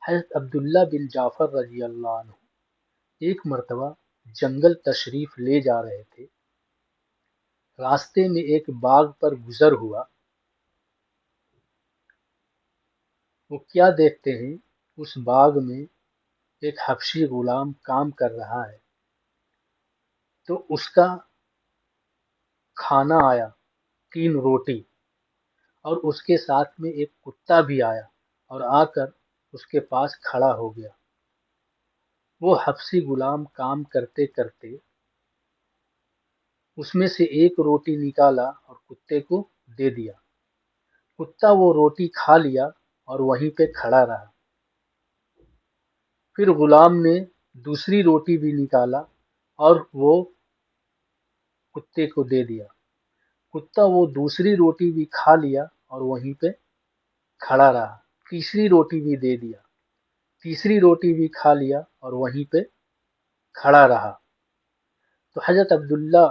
حضرت عبداللہ بن جعفر رضی اللہ عنہ ایک مرتبہ جنگل تشریف لے جا رہے تھے۔ راستے میں ایک باغ پر گزر ہوا۔ وہ کیا دیکھتے ہیں، اس باغ میں ایک حبشی غلام کام کر رہا ہے۔ تو اس کا کھانا آیا، 3 روٹی، اور اس کے ساتھ میں ایک کتا بھی آیا اور آ کر اس کے پاس کھڑا ہو گیا۔ وہ حبشی غلام کام کرتے کرتے اس میں سے ایک روٹی نکالا اور کتے کو دے دیا۔ کتا وہ روٹی کھا لیا اور وہیں پہ کھڑا رہا۔ پھر غلام نے دوسری روٹی بھی نکالا اور وہ کتے کو دے دیا۔ کتا وہ دوسری روٹی بھی کھا لیا اور وہیں پہ کھڑا رہا۔ تیسری روٹی بھی دے دیا۔ تیسری روٹی بھی کھا لیا اور وہیں پہ کھڑا رہا۔ تو حضرت عبداللہ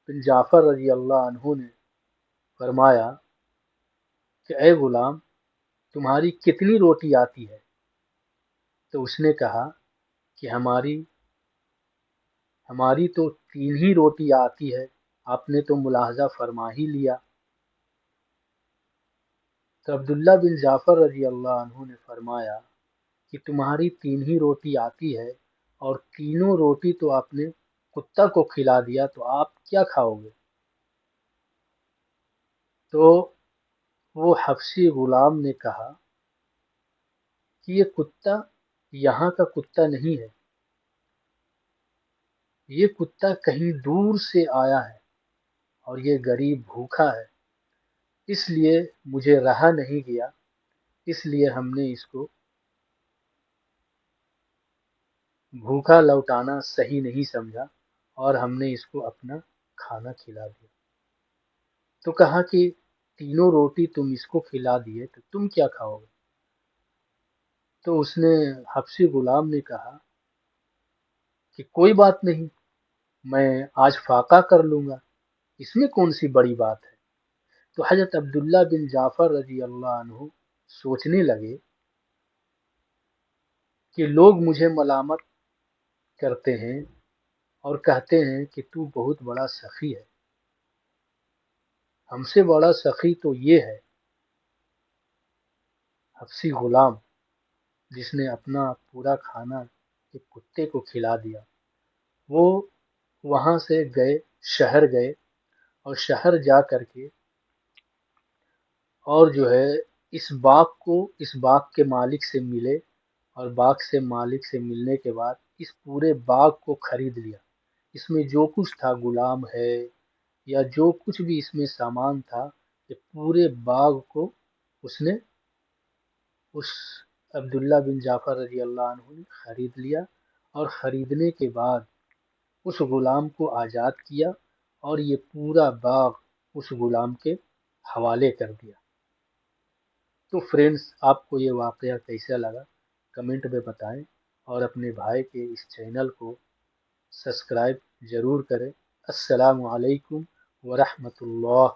بن جعفر رضی اللہ عنہ نے فرمایا کہ اے غلام، تمہاری کتنی روٹی آتی ہے؟ تو اس نے کہا کہ ہماری تو 3 ہی روٹی آتی ہے، آپ نے تو ملاحظہ فرما ہی لیا۔ تو عبداللہ بن جعفر رضی اللہ عنہ نے فرمایا کہ تمہاری 3 ہی روٹی آتی ہے اور تینوں روٹی تو آپ نے کتا کو کھلا دیا، تو آپ کیا کھاؤ گے؟ تو وہ حبشی غلام نے کہا کہ یہ کتا یہاں کا کتا نہیں ہے، یہ کتا کہیں دور سے آیا ہے اور یہ غریب بھوکا ہے، اس لیے مجھے رہا نہیں گیا، اس لیے ہم نے اس کو بھوکا لوٹانا صحیح نہیں سمجھا اور ہم نے اس کو اپنا کھانا کھلا دیا۔ تو کہا کہ تینوں روٹی تم اس کو کھلا دیے تو تم کیا کھاؤ گے؟ تو اس نے حبشی غلام نے کہا کہ کوئی بات نہیں، میں آج فاقہ کر لوں گا، اس میں کون سی بڑی بات ہے۔ تو حضرت عبداللہ بن جعفر رضی اللہ عنہ سوچنے لگے کہ لوگ مجھے ملامت کرتے ہیں اور کہتے ہیں کہ تو بہت بڑا سخی ہے، ہم سے بڑا سخی تو یہ ہے حبشی غلام جس نے اپنا پورا کھانا ایک کتے کو کھلا دیا۔ وہ وہاں سے شہر گئے اور شہر جا کر کے اور جو ہے اس باغ کے مالک سے ملے، اور باغ سے مالک سے ملنے کے بعد اس پورے باغ کو خرید لیا۔ اس میں جو کچھ تھا، غلام ہے یا جو کچھ بھی اس میں سامان تھا، یہ پورے باغ کو اس نے اس عبداللہ بن جعفر رضی اللہ عنہ نے خرید لیا، اور خریدنے کے بعد اس غلام کو آزاد کیا اور یہ پورا باغ اس غلام کے حوالے کر دیا۔ تو فرینڈز، آپ کو یہ واقعہ کیسا لگا کمنٹ میں بتائیں، اور اپنے بھائی کے اس چینل کو سبسکرائب ضرور کریں۔ السلام علیکم ورحمۃ اللہ۔